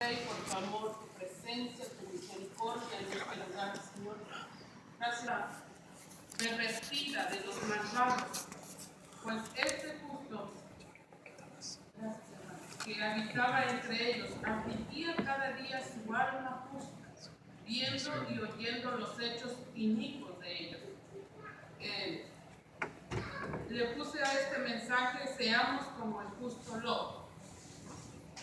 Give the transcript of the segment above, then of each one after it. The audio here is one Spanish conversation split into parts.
Por tu amor, tu presencia, tu misericordia en este lugar, Señor. Gracias pervertida de los malvados, pues este justo, gracias, hermano, que habitaba entre ellos, afligía cada día su alma justa, viendo y oyendo los hechos inicuos de ellos. Le puse a este mensaje: seamos como el justo Lot.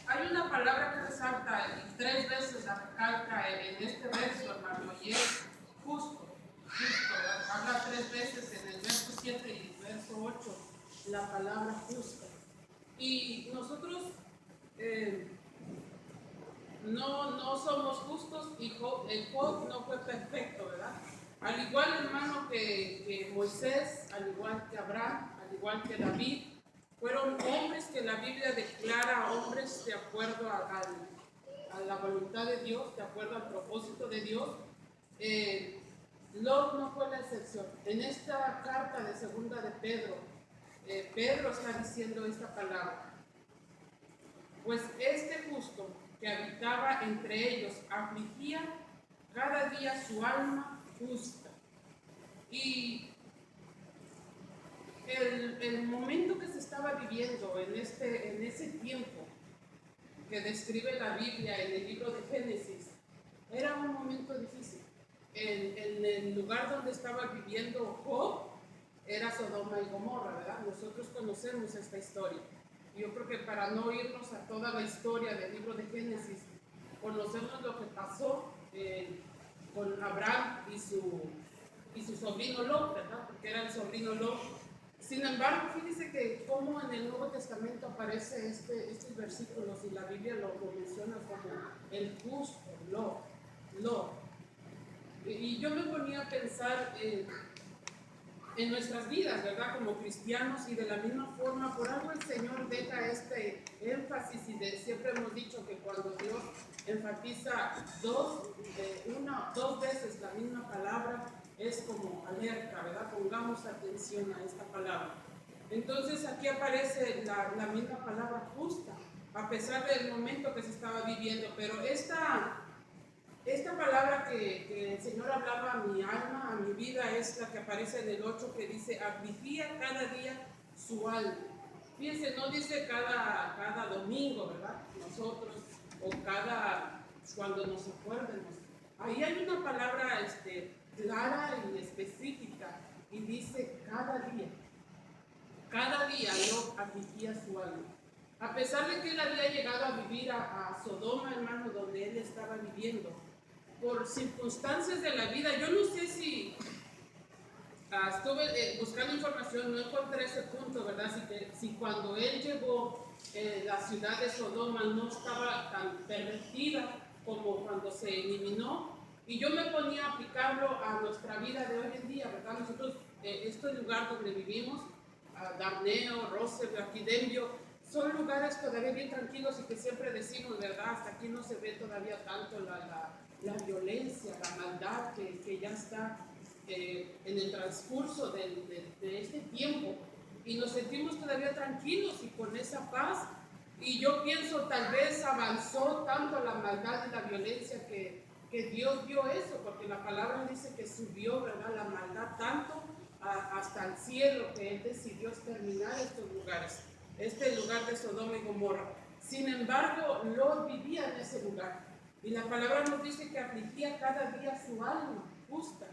Hay una palabra que resalta y 3 veces la recalca en este verso, hermano, y es justo. Justo, habla 3 veces en el verso 7 y el verso 8, la palabra justa. Y nosotros no somos justos, y Job no fue perfecto, ¿verdad? Al igual, hermano, que Moisés, al igual que Abraham, al igual que David, fueron hombres que la Biblia declara hombres de acuerdo a la voluntad de Dios, de acuerdo al propósito de Dios. Lot no fue la excepción. En esta carta de segunda de Pedro, Pedro está diciendo esta palabra: pues este justo que habitaba entre ellos afligía cada día su alma justa. Y el momento que se estaba viviendo en ese tiempo que describe la Biblia en el libro de Génesis, era un momento difícil. En el lugar donde estaba viviendo Job era Sodoma y Gomorra, ¿verdad? Nosotros conocemos esta historia. Yo creo que para no irnos a toda la historia del libro de Génesis, conocemos lo que pasó con Abraham y su sobrino Lot, ¿verdad? Porque era el sobrino Lot. Sin embargo, fíjese que como en el Nuevo Testamento aparece estos versículos y la Biblia lo menciona como el justo, Lot. Y yo me ponía a pensar en nuestras vidas, ¿verdad? Como cristianos, y de la misma forma, por algo el Señor deja este énfasis, y siempre hemos dicho que cuando Dios enfatiza dos veces la misma palabra, es como alerta, ¿verdad? Pongamos atención a esta palabra. Entonces aquí aparece la misma palabra justa, a pesar del momento que se estaba viviendo, pero esta palabra que el Señor hablaba a mi alma, a mi vida, es la que aparece en el 8, que dice: afligía cada día su alma. Fíjense, no dice cada domingo, ¿verdad? Nosotros, o cuando nos acuerdemos. Ahí hay una palabra clara y específica, y dice cada día. Cada día yo afligía su alma. A pesar de que él había llegado a vivir a Sodoma, hermano, donde él estaba viviendo, por circunstancias de la vida, yo no sé si estuve buscando información, no encontré ese punto, ¿verdad? Si cuando él llegó, la ciudad de Sodoma no estaba tan pervertida como cuando se eliminó. Y yo me ponía a aplicarlo a nuestra vida de hoy en día, ¿verdad? Nosotros, este lugar donde vivimos, Darneo, Roosevelt, aquí Denvio, son lugares todavía bien tranquilos, y que siempre decimos, ¿verdad? Hasta aquí no se ve todavía tanto la violencia, la maldad que ya está en el transcurso de este tiempo, y nos sentimos todavía tranquilos y con esa paz. Y yo pienso, tal vez avanzó tanto la maldad y la violencia que Dios vio eso, porque la palabra dice que subió, ¿verdad?, la maldad tanto hasta el cielo, que Él decidió exterminar estos lugares, este lugar de Sodoma y Gomorra. Sin embargo, Lot vivía en ese lugar, y la palabra nos dice que afligía cada día su alma justa.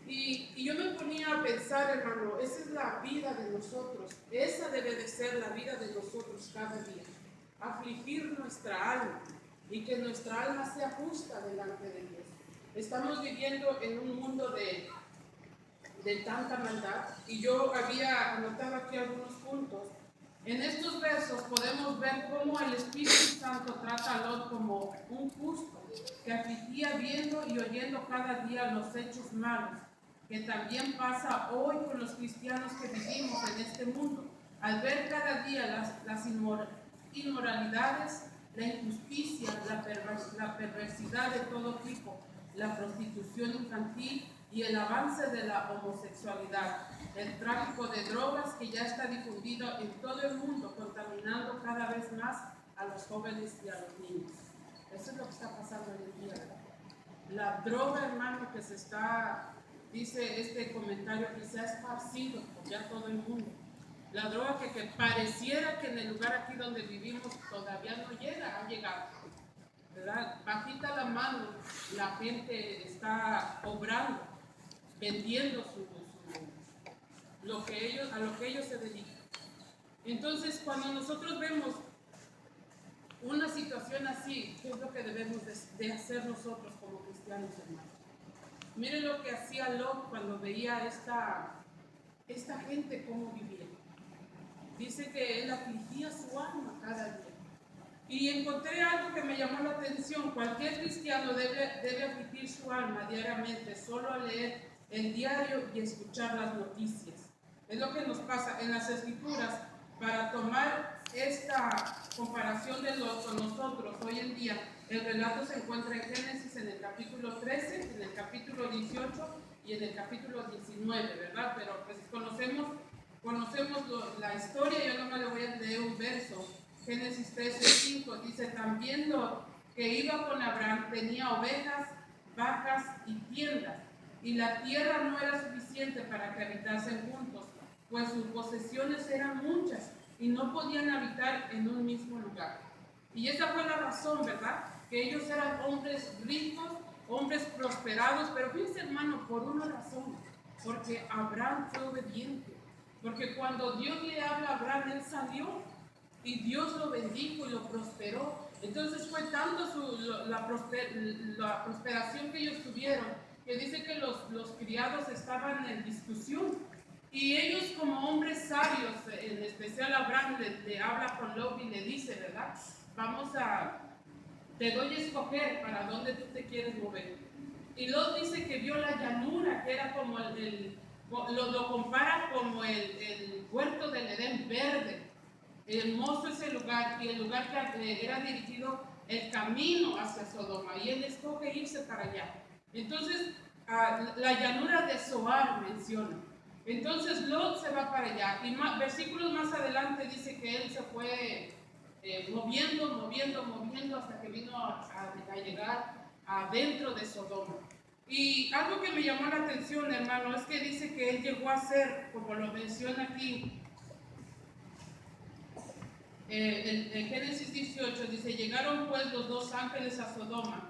Y yo me ponía a pensar, hermano, esa es la vida de nosotros, esa debe de ser la vida de nosotros cada día: afligir nuestra alma, y que nuestra alma sea justa delante de Dios. Estamos viviendo en un mundo de tanta maldad, y yo había anotado aquí algunos puntos. En estos versos podemos ver cómo el Espíritu Santo trata a Lot como un justo, que afligía viendo y oyendo cada día los hechos malos, que también pasa hoy con los cristianos que vivimos en este mundo, al ver cada día las inmoralidades, la injusticia, la perversidad de todo tipo, la prostitución infantil y el avance de la homosexualidad, el tráfico de drogas que ya está difundido en todo el mundo, contaminando cada vez más a los jóvenes y a los niños. la droga, hermano, que se está, dice este comentario, que se ha esparcido por ya todo el mundo. La droga que pareciera que en el lugar aquí donde vivimos todavía no llega, ha llegado, ¿verdad? Bajita la mano, la gente está obrando, vendiendo a lo que ellos se dedican. Entonces, cuando nosotros vemos una situación así, ¿qué es lo que debemos de hacer nosotros como cristianos, hermanos? Miren lo que hacía Lot cuando veía esta gente cómo vivía. Dice que él afligía su alma cada día. Y encontré algo que me llamó la atención. Cualquier cristiano debe afligir su alma diariamente, solo a leer el diario y escuchar las noticias. Es lo que nos pasa en las Escrituras. Para tomar esta comparación de Lot con nosotros hoy en día, el relato se encuentra en Génesis en el capítulo 13, en el capítulo 18 y en el capítulo 19, ¿verdad? Pero pues conocemos la historia. Yo nomás le voy a leer un verso. Génesis 13:5 dice: también Lot, que iba con Abraham, tenía ovejas, vacas y tiendas, y la tierra no era suficiente para que habitasen juntos, pues sus posesiones eran muchas y no podían habitar en un mismo lugar. Y esa fue la razón, ¿verdad? Que ellos eran hombres ricos, hombres prosperados, pero fíjense, hermano, por una razón: porque Abraham fue obediente. Porque cuando Dios le habla a Abraham, él salió y Dios lo bendijo y lo prosperó. Entonces fue tanto la prosperación que ellos tuvieron, que dice que los criados estaban en discusión. Y ellos, como hombres sabios, en especial Abraham le habla con Lot y le dice, ¿verdad? Te doy a escoger para dónde tú te quieres mover. Y Lot dice que vio la llanura, que era como lo compara como el huerto del Edén verde. Hermoso ese lugar, y el lugar que era dirigido el camino hacia Sodoma, y él escoge irse para allá. Entonces, la llanura de Zoar menciona. Entonces Lot se va para allá, y versículos más adelante dice que él se fue moviendo hasta que vino a llegar adentro de Sodoma. Y algo que me llamó la atención, hermano, es que dice que él llegó a ser, como lo menciona aquí, en Génesis 18, dice: llegaron pues los dos ángeles a Sodoma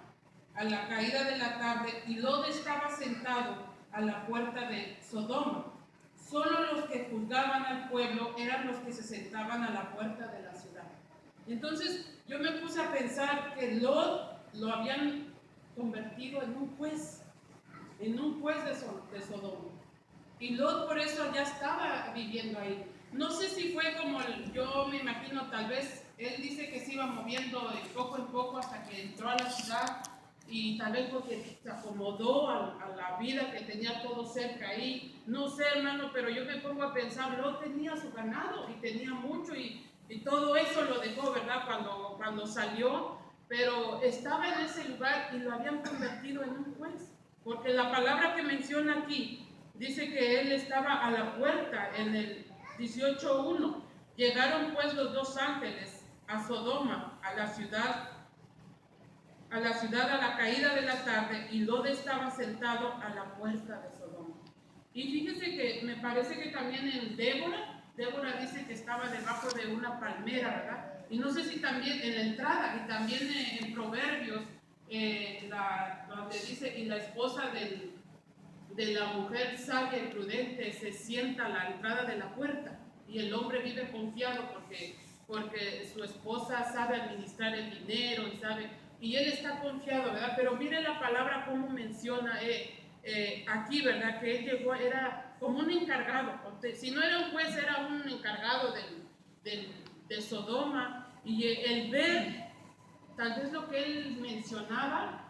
a la caída de la tarde, y Lot estaba sentado a la puerta de Sodoma. Solo los que juzgaban al pueblo eran los que se sentaban a la puerta de la ciudad. Entonces yo me puse a pensar que Lot lo habían convertido en un juez de Sodoma. Y Lot por eso ya estaba viviendo ahí. No sé si fue como yo me imagino, tal vez él dice que se iba moviendo de poco en poco hasta que entró a la ciudad, y tal vez porque se acomodó a la vida que tenía todo cerca ahí. No sé, hermano, pero yo me pongo a pensar, Lot tenía su ganado y tenía mucho, y todo eso lo dejó, ¿verdad? Cuando salió, pero estaba en ese lugar y lo habían convertido en un juez. Porque la palabra que menciona aquí dice que él estaba a la puerta en el 18:1. Llegaron pues los dos ángeles a Sodoma, a la ciudad a la caída de la tarde, y Lot estaba sentado a la puerta de Sodoma. Y fíjese que me parece que también en Débora dice que estaba debajo de una palmera, ¿verdad? Y no sé si también en la entrada, y también en Proverbios, donde dice: y la esposa de la mujer sabia y prudente se sienta a la entrada de la puerta, y el hombre vive confiado porque su esposa sabe administrar el dinero y él está confiado, ¿verdad? Pero mire la palabra cómo menciona aquí, ¿verdad? Que él llegó, era como un encargado. Si no era un juez, era un encargado de Sodoma, y el ver tal vez lo que él mencionaba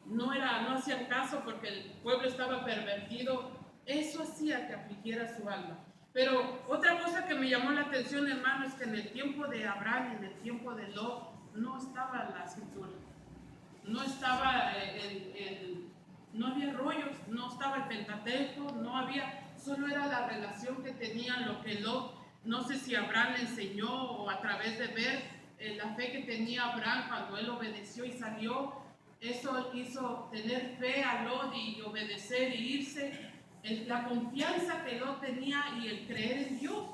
no hacía caso, porque el pueblo estaba pervertido. Eso hacía que afligiera su alma. Pero otra cosa que me llamó la atención, hermano, es que en el tiempo de Abraham y en el tiempo de Lot no estaba la escritura, no estaba no había rollos, no estaba el Pentateuco, solo era la relación que tenían, lo que Lot, no sé si Abraham le enseñó, o a través de ver la fe que tenía Abraham cuando él obedeció y salió. eso hizo tener fe a Lot y obedecer y irse. La confianza que Lot tenía y el creer en Dios.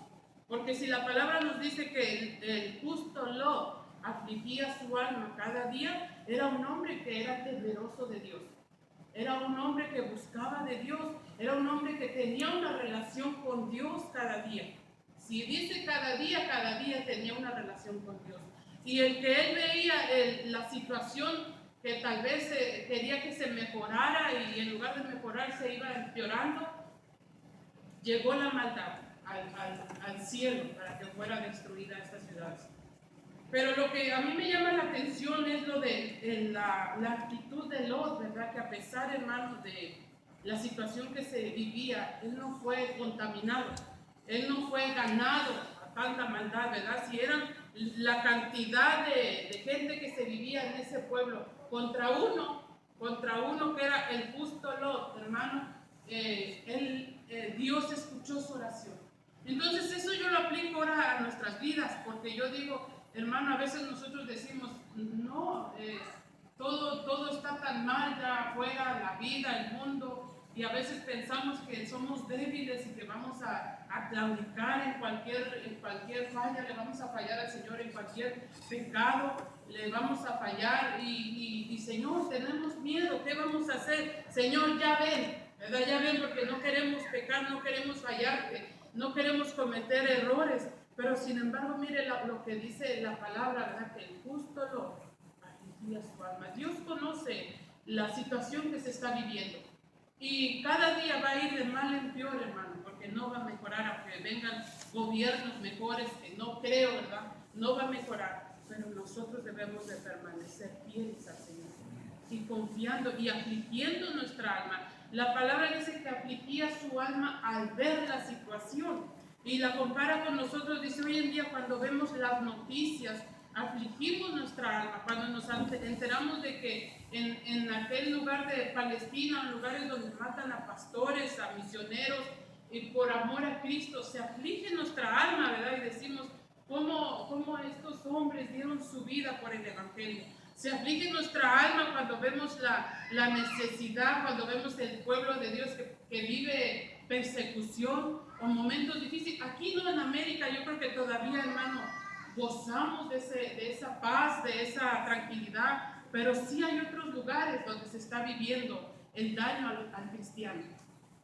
Porque si la palabra nos dice que el justo Lot afligía su alma cada día, era un hombre que era temeroso de Dios. Era un hombre que buscaba de Dios. Era un hombre que tenía una relación con Dios cada día. Si dice cada día tenía una relación con Dios. Y el que él veía la situación que tal vez quería que se mejorara y en lugar de mejorar se iba empeorando, llegó la maldad al cielo para que fuera destruida esta ciudad. Pero lo que a mí me llama la atención es lo de la actitud de Lot, ¿verdad? Que a pesar, hermanos, de la situación que se vivía, él no fue contaminado, él no fue ganado a tanta maldad, ¿verdad? Si eran la cantidad de gente que se vivía en ese pueblo contra uno que era el justo Lot, hermano, Dios escuchó su oración. Entonces eso yo lo aplico ahora a nuestras vidas, porque yo digo, hermano, a veces nosotros decimos, no, todo está tan mal ya afuera, la vida, el mundo, y a veces pensamos que somos débiles y que vamos a claudicar en cualquier falla, le vamos a fallar al Señor en cualquier pecado, le vamos a fallar y Señor, tenemos miedo, ¿qué vamos a hacer? Señor, ya ven, ¿verdad? Ya ven, porque no queremos pecar, no queremos fallarte, no queremos cometer errores. Pero sin embargo, mire lo que dice la palabra, ¿verdad? Que el justo lo afligía su alma. Dios conoce la situación que se está viviendo. Y cada día va a ir de mal en peor, hermano, porque no va a mejorar, aunque vengan gobiernos mejores, que no creo, ¿verdad? No va a mejorar. Pero nosotros debemos de permanecer fieles al Señor y confiando y afligiendo nuestra alma. La palabra dice que afligía su alma al ver la situación. Y la compara con nosotros, dice hoy en día cuando vemos las noticias, afligimos nuestra alma, cuando nos enteramos de que en aquel lugar de Palestina, en lugares donde matan a pastores, a misioneros, y por amor a Cristo, se aflige nuestra alma, ¿verdad? Y decimos, ¿cómo estos hombres dieron su vida por el Evangelio? Se aflige nuestra alma cuando vemos la necesidad, cuando vemos el pueblo de Dios que vive persecución o momentos difíciles. Aquí no en América, yo creo que todavía, hermano, gozamos de esa paz, de esa tranquilidad, pero sí hay otros lugares donde se está viviendo el daño al cristiano.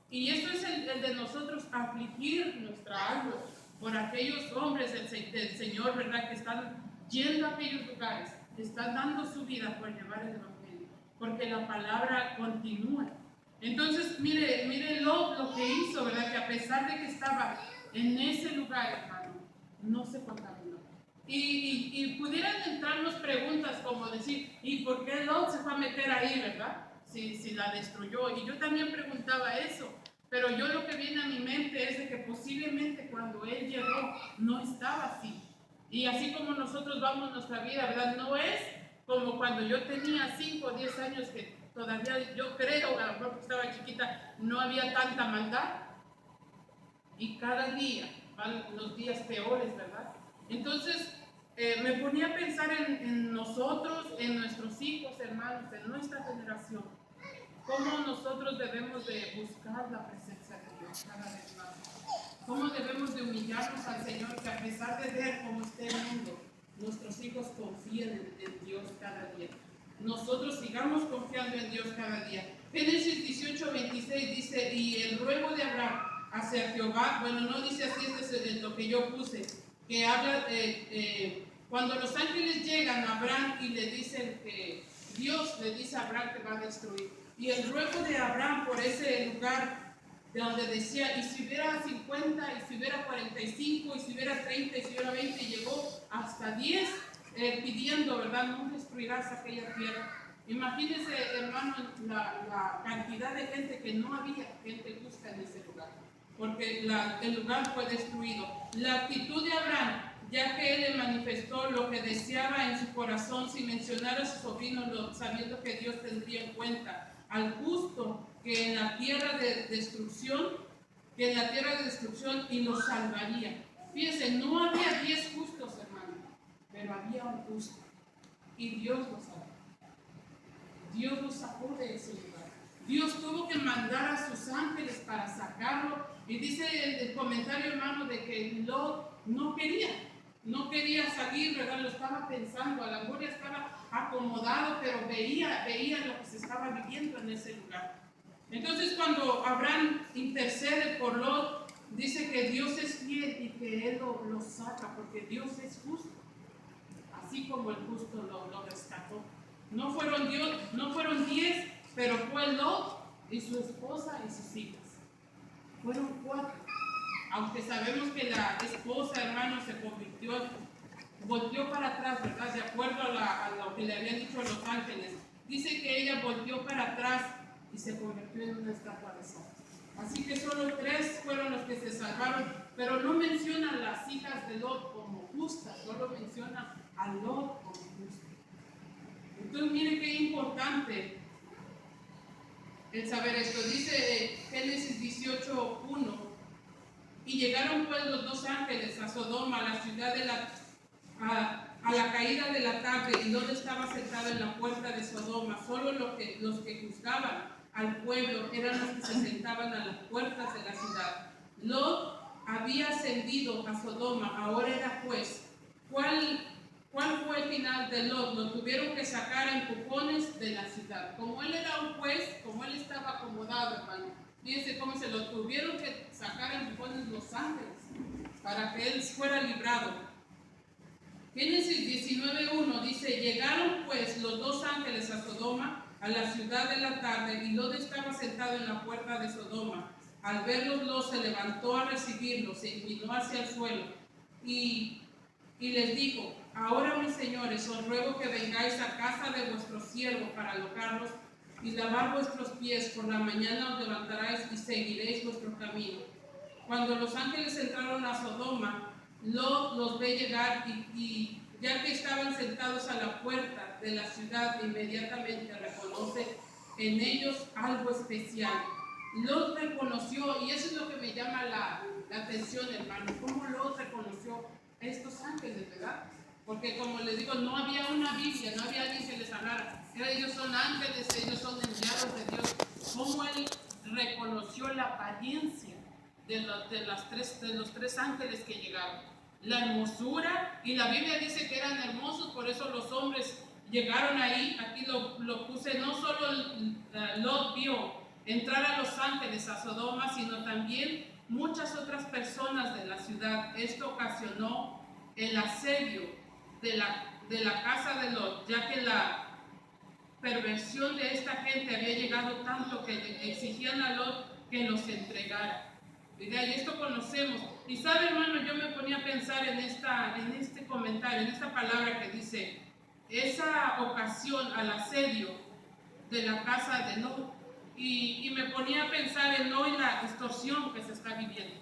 Y eso es el de nosotros, afligir nuestra alma por aquellos hombres del Señor, ¿verdad? Que están yendo a aquellos lugares, que están dando su vida por llevar el Evangelio, porque la palabra continúa. Entonces, mire lo que hizo, ¿verdad? Que a pesar de que estaba en ese lugar, hermano, no se contaminó. Y pudieran entrarnos preguntas como decir, ¿y por qué Lot se fue a meter ahí, verdad? Si la destruyó. Y yo también preguntaba eso. Pero yo lo que viene a mi mente es de que posiblemente cuando él llegó no estaba así. Y así como nosotros vamos nuestra vida, ¿verdad? No es como cuando yo tenía 5 o 10 años que todavía yo creo, a lo mejor porque estaba chiquita, no había tanta maldad. Y cada día van los días peores, ¿verdad? Entonces me ponía a pensar en nosotros, en nuestros hijos, hermanos, en nuestra generación. Cómo nosotros debemos de buscar la presencia de Dios cada vez más. Cómo debemos de humillarnos al Señor, que a pesar de ver cómo está el mundo, nuestros hijos confíen en Dios cada día. Nosotros sigamos confiando en Dios cada día. Génesis 18:26 dice, y el ruego de Abraham hacia Jehová, bueno, no dice así, este es lo que yo puse, que habla, cuando los ángeles llegan a Abraham y le dicen que Dios le dice a Abraham que va a destruir. Y el ruego de Abraham por ese lugar de donde decía, y si hubiera 50, y si hubiera 45, y si hubiera 30, y si hubiera 20, llegó hasta 10 pidiendo, ¿verdad? No destruirás aquella tierra. Imagínense, hermano, la cantidad de gente que no había gente justa en ese lugar, porque el lugar fue destruido. La actitud de Abraham, ya que él le manifestó lo que deseaba en su corazón, sin mencionar a su sobrino, sabiendo que Dios tendría en cuenta al justo que en la tierra de destrucción, y lo salvaría. Fíjense, no había 10 justos, hermano, pero había un justo y Dios lo salvó. Dios lo sacó de ese lugar. Dios tuvo que mandar a sus ángeles para sacarlo. Y dice el comentario, hermano, de que Lot no quería salir, ¿verdad? Lo estaba pensando, a la mejor ya estaba acomodado, pero veía lo que se estaba viviendo en ese lugar. Entonces, cuando Abraham intercede por Lot, dice que Dios es fiel y que Él lo saca, porque Dios es justo, así como el justo lo rescató. No fueron 10, pero fue Lot y su esposa y sus hijas. Fueron 4. Aunque sabemos que la esposa, hermano, volteó para atrás, ¿verdad? De acuerdo a lo que le habían dicho los ángeles. Dice que ella volteó para atrás y se convirtió en una estatua de sal. Así que solo 3 fueron los que se salvaron, pero no menciona a las hijas de Lot como justas, solo menciona a Lot como justo. Entonces, mire qué importante el saber esto. Dice Génesis 18:1: y llegaron pues los 2 ángeles a Sodoma, a la ciudad a la caída de la tarde, y Lot estaba sentado en la puerta de Sodoma. Solo los que juzgaban al pueblo eran los que se sentaban a las puertas de la ciudad. Lot había ascendido a Sodoma, ahora era juez. ¿Cuál fue el final de Lot? Lo tuvieron que sacar a empujones de la ciudad. Como él era un juez, como él estaba acomodado, hermano, fíjense cómo se lo tuvieron que sacar a empujones los ángeles para que él fuera librado. Génesis 19:1 dice: llegaron pues los 2 ángeles a Sodoma, a la ciudad de la tarde, y Lot estaba sentado en la puerta de Sodoma. Al verlos, Lot se levantó a recibirlos, se inclinó hacia el suelo y les dijo: ahora, mis señores, os ruego que vengáis a casa de vuestro siervo para alojarlos y lavar vuestros pies. Por la mañana os levantaréis y seguiréis vuestro camino. Cuando los ángeles entraron a Sodoma, Lot los ve llegar y ya que estaban sentados a la puerta de la ciudad, inmediatamente reconoce en ellos algo especial. Lot reconoció, y eso es lo que me llama la atención, hermano, cómo Lot reconoció a estos ángeles, ¿verdad? Porque como les digo, no había una Biblia, no había alguien que les hablara. Ellos son ángeles, ellos son enviados de Dios. Cómo él reconoció la apariencia de los 3 ángeles que llegaron. La hermosura, y la Biblia dice que eran hermosos, por eso los hombres llegaron ahí. Aquí lo puse, no solo Lot vio entrar a los ángeles a Sodoma, sino también muchas otras personas de la ciudad. Esto ocasionó el asedio de la casa de Lot, ya que la perversión de esta gente había llegado tanto que exigían a Lot que los entregara. Y esto conocemos. Y sabe, hermano, yo me ponía a pensar en este comentario, en esta palabra que dice, esa ocasión al asedio de la casa de Lot. Y me ponía a pensar en hoy la extorsión que se está viviendo.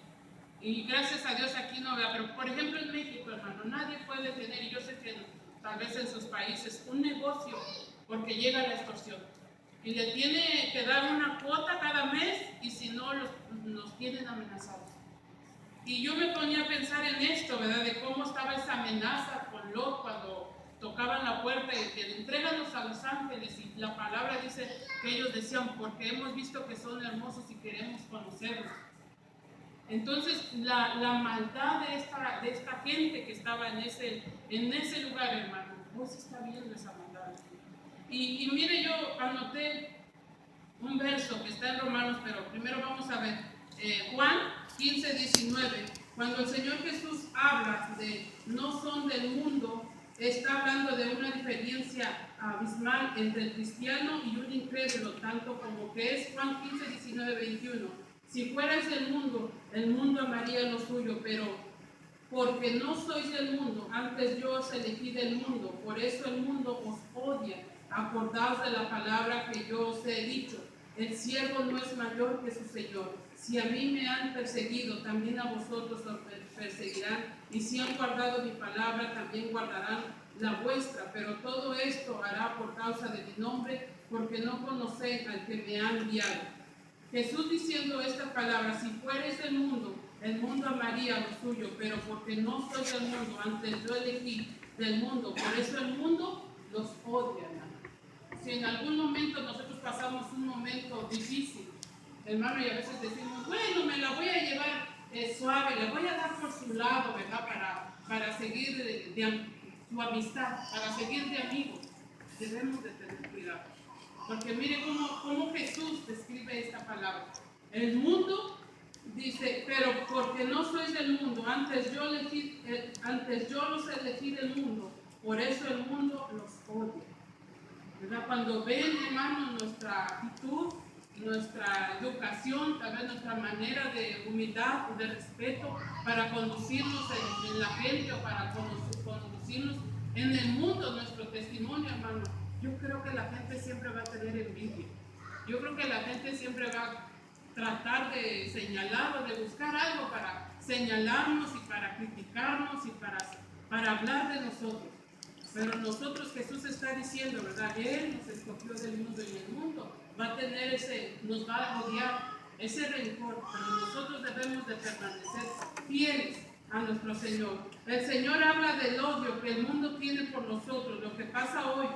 Y gracias a Dios aquí no vea, pero por ejemplo en México, hermano, nadie puede tener, y yo sé que tal vez en sus países, un negocio porque llega la extorsión. Y le tiene que dar una cuota cada mes, y si no, los tienen amenazados. Y yo me ponía a pensar en esto, ¿verdad? De cómo estaba esa amenaza con Lot cuando tocaban la puerta y que entréganos a los ángeles. Y la palabra dice que ellos decían, porque hemos visto que son hermosos y queremos conocerlos. Entonces, la maldad de esta gente que estaba en ese lugar, hermano, no se está viendo esa maldad. Y mire, yo anoté un verso que está en Romanos, pero primero vamos a ver Juan 15:19. Cuando el Señor Jesús habla de no son del mundo, está hablando de una diferencia abismal entre el cristiano y un incrédulo, tanto como que es Juan 15:19-21. Si fuerais del mundo, el mundo amaría lo suyo, pero porque no sois del mundo, antes yo os elegí del mundo, por eso el mundo os odia. Acordaos de la palabra que yo os he dicho, el siervo no es mayor que su Señor. Si a mí me han perseguido, también a vosotros os perseguirán, y si han guardado mi palabra, también guardarán la vuestra. Pero todo esto hará por causa de mi nombre, porque no conocéis al que me ha enviado. Jesús diciendo esta palabra, si fueres del mundo, el mundo amaría lo suyo, pero porque no sois del mundo, antes yo elegí del mundo, por eso el mundo los odia, hermano. si en algún momento nosotros pasamos un momento difícil, hermano, y a veces decimos, bueno, me la voy a llevar suave, le voy a dar por su lado, ¿verdad? Para seguir su amistad, para seguir de amigos. Debemos de tener cuidado. Porque mire cómo Jesús describe esta palabra. El mundo dice, pero porque no sois del mundo, antes yo los elegí del mundo, por eso el mundo los odia. ¿Verdad? Cuando ven, hermano, nuestra actitud, nuestra educación, tal vez nuestra manera de humildad o de respeto para conducirnos en la gente o para conducirnos en el mundo, nuestro testimonio, hermano, yo creo que la gente siempre va a tener envidia. Yo creo que la gente siempre va a tratar de señalar o de buscar algo para señalarnos y para criticarnos y para hablar de nosotros. Pero nosotros, Jesús está diciendo, ¿verdad? Él nos escogió del mundo y el mundo va a tener nos va a odiar ese rencor, pero nosotros debemos de permanecer fieles a nuestro Señor. El Señor habla del odio que el mundo tiene por nosotros. Lo que pasa hoy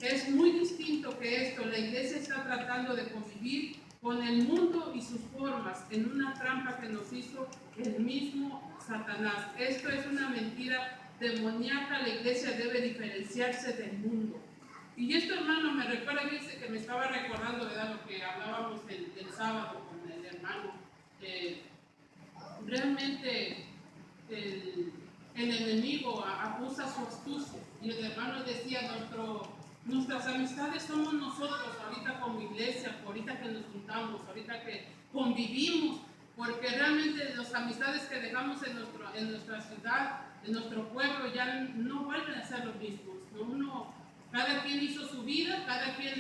es muy distinto que esto. La iglesia está tratando de convivir con el mundo y sus formas en una trampa que nos hizo el mismo Satanás. Esto es una mentira demoníaca. La iglesia debe diferenciarse del mundo. Y esto, hermano, me recuerda, dice que me estaba recordando, ¿verdad?, lo que hablábamos el sábado con el hermano. Realmente el enemigo usa su astucia. Y el hermano decía, nuestras amistades somos nosotros, ahorita como iglesia, ahorita que nos juntamos, ahorita que convivimos, porque realmente las amistades que dejamos en nuestra ciudad, en nuestro pueblo, ya no vuelven a ser los mismos, ¿no? Cada quien hizo su vida, cada quien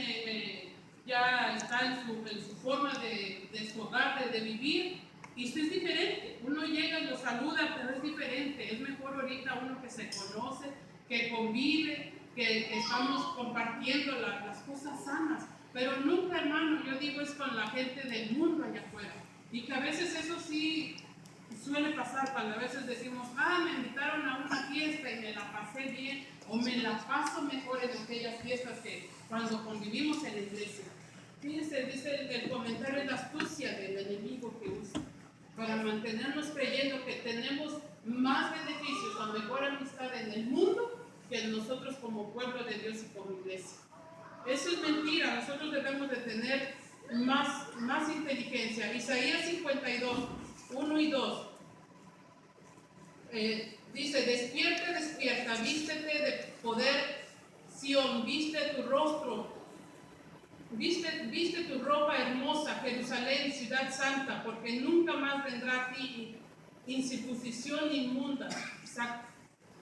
ya está en su forma de su hogar, de vivir, y esto es diferente. Uno llega y lo saluda, pero es diferente. Es mejor ahorita uno que se conoce, que convive, que estamos compartiendo las cosas sanas. Pero nunca, hermano, yo digo, es con la gente del mundo allá afuera. Y que a veces eso sí suele pasar, cuando a veces decimos, me invitaron a una fiesta y me la pasé bien, o me la paso mejor en aquellas fiestas que cuando convivimos en la iglesia. Fíjense, dice el comentario, la astucia del enemigo que usa para mantenernos creyendo que tenemos más beneficios o mejor amistad en el mundo que nosotros como pueblo de Dios y como iglesia. Eso es mentira. Nosotros debemos de tener más inteligencia. Isaías 52, 1 y 2 dice, despierta, despierta, vístete de poder, Sión, viste tu rostro, viste tu ropa hermosa, Jerusalén, ciudad santa, porque nunca más vendrá a ti incircuncisión inmunda.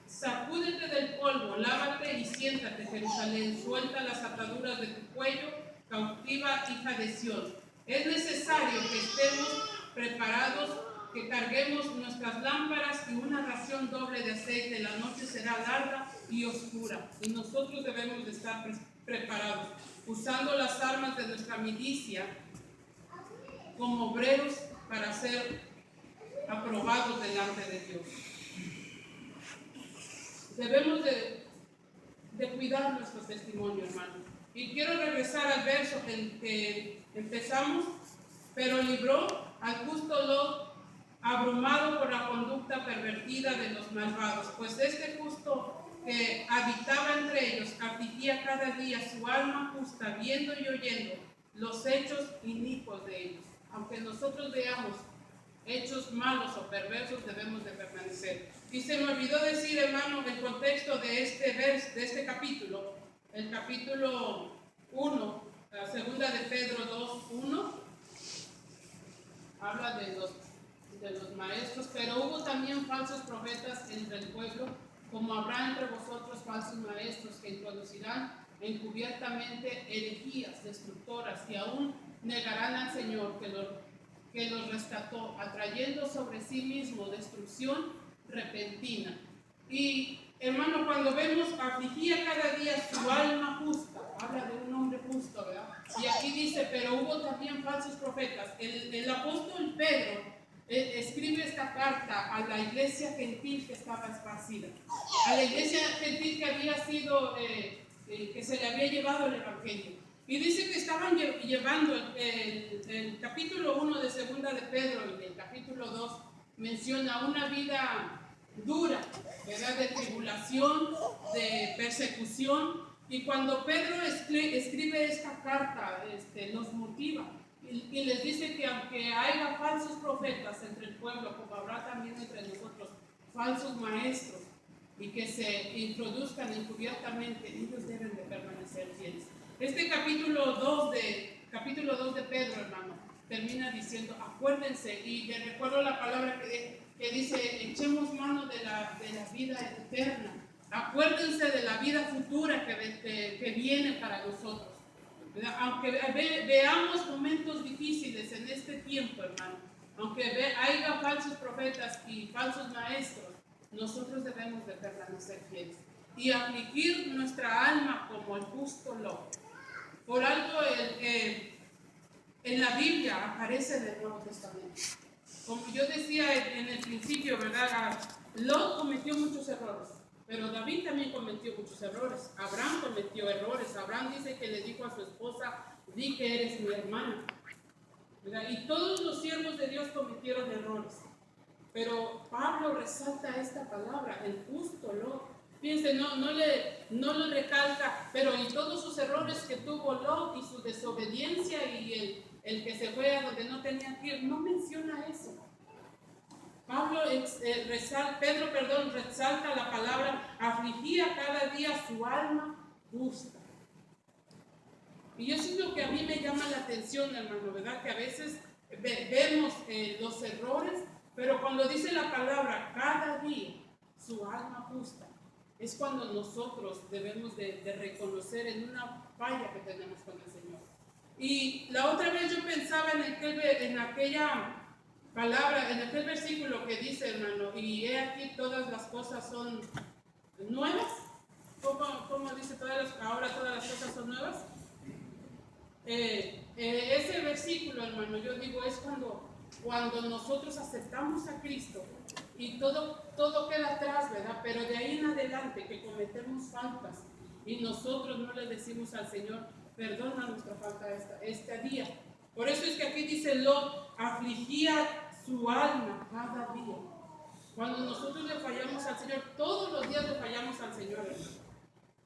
Sacúdete del polvo, lávate y siéntate, Jerusalén, suelta las ataduras de tu cuello, cautiva hija de Sión. Es necesario que estemos preparados, que carguemos nuestras lámparas y una ración doble de aceite. La noche será larga y oscura, y nosotros debemos de estar preparados, usando las armas de nuestra milicia como obreros para ser aprobados delante de Dios. Debemos de cuidar nuestro testimonio, hermano. Y quiero regresar al verso que empezamos. Pero libró al justo Lot, abrumado por la conducta pervertida de los malvados, pues este justo que habitaba entre ellos afligía cada día su alma justa, viendo y oyendo los hechos inicuos de ellos. Aunque nosotros veamos hechos malos o perversos, debemos de permanecer. Y se me olvidó decir, hermano, el contexto de este capítulo, el capítulo 1, la segunda de Pedro 2, 1, habla de los maestros, pero hubo también falsos profetas entre el pueblo, como habrá entre vosotros falsos maestros que introducirán encubiertamente herejías destructoras y aún negarán al Señor que los rescató, atrayendo sobre sí mismo destrucción repentina. Y hermano, cuando vemos afligía cada día su alma justa, habla de un hombre justo, ¿verdad? Y aquí dice, pero hubo también falsos profetas. El apóstol Pedro escribe esta carta a la iglesia gentil que estaba esparcida, a la iglesia gentil que había sido que se le había llevado el Evangelio. Y dice que estaban llevando el capítulo 1 de segunda de Pedro y el capítulo 2 menciona una vida dura, ¿verdad? De tribulación, de persecución. Y cuando Pedro escribe esta carta, los motiva y les dice que aunque haya falsos profetas entre el pueblo, como habrá también entre nosotros falsos maestros, y que se introduzcan encubiertamente, ellos deben de permanecer fieles. Este capítulo 2 de Pedro, hermano, termina diciendo, acuérdense, y le recuerdo la palabra que dice, echemos mano de la vida eterna. Acuérdense de la vida futura que viene para nosotros. Aunque veamos momentos difíciles en este tiempo, hermano, aunque haya falsos profetas y falsos maestros, nosotros debemos de permanecer fieles y afligir nuestra alma como el justo Lot. Por algo en la Biblia aparece del Nuevo Testamento. Como yo decía en el principio, ¿verdad? Lot cometió muchos errores, pero David también cometió muchos errores. Abraham cometió errores. Abraham dice que le dijo a su esposa, di que eres mi hermana, ¿verdad? Y todos los siervos de Dios cometieron errores. Pero Pablo resalta esta palabra, el justo Lot. Fíjense, no lo recalca, pero y todos sus errores que tuvo Lot y su desobediencia y el que se fue a donde no tenía que ir, no menciona eso. Pedro resalta la palabra, afligía cada día su alma justa. Y eso es lo que a mí me llama la atención, hermano, ¿verdad? Que a veces vemos los errores, pero cuando dice la palabra, cada día su alma justa, es cuando nosotros debemos de reconocer en una falla que tenemos con el Señor. Y la otra vez yo pensaba en aquella palabra, en aquel versículo que dice, hermano, y he aquí todas las cosas son nuevas. ¿Cómo dice ahora todas las cosas son nuevas? Ese versículo, hermano, yo digo, es cuando nosotros aceptamos a Cristo y todo queda atrás, ¿verdad? Pero de ahí en adelante que cometemos faltas y nosotros no le decimos al Señor, perdona nuestra falta este día. Por eso es que aquí dice Lot, afligía su alma cada día. Cuando nosotros le fallamos al Señor, todos los días le fallamos al Señor, hermano.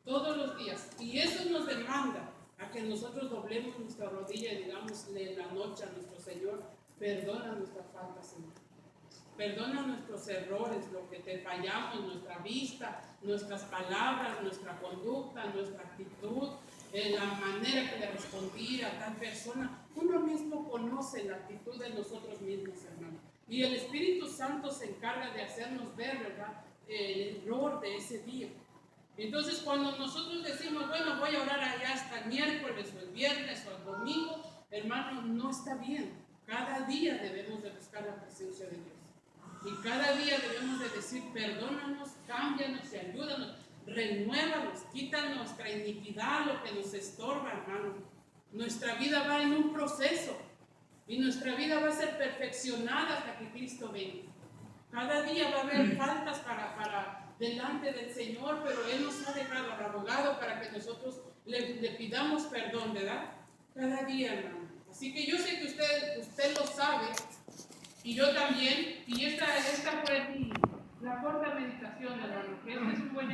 Todos los días. Y eso nos demanda a que nosotros doblemos nuestra rodilla y digamosle en la noche a nuestro Señor, perdona nuestra falta, Señor. Perdona nuestros errores, lo que te fallamos, nuestra vista, nuestras palabras, nuestra conducta, nuestra actitud, la manera que le respondí a tal persona. Uno mismo conoce la actitud de nosotros mismos, hermano. Y el Espíritu Santo se encarga de hacernos ver, ¿verdad?, el error de ese día. Entonces, cuando nosotros decimos, bueno, voy a orar allá hasta el miércoles o el viernes o el domingo, hermano, no está bien. Cada día debemos de buscar la presencia de Dios. Y cada día debemos de decir, perdónanos, cámbianos y ayúdanos, renuévanos, quita nuestra iniquidad, lo que nos estorba, hermano. Nuestra vida va en un proceso y nuestra vida va a ser perfeccionada hasta que Cristo venga. Cada día va a haber faltas para delante del Señor, pero Él nos ha dejado al abogado para que nosotros le pidamos perdón, ¿verdad? Cada día, hermano. Así que yo sé que usted lo sabe, y yo también, y esta fue la corta meditación, hermano, que este es un buen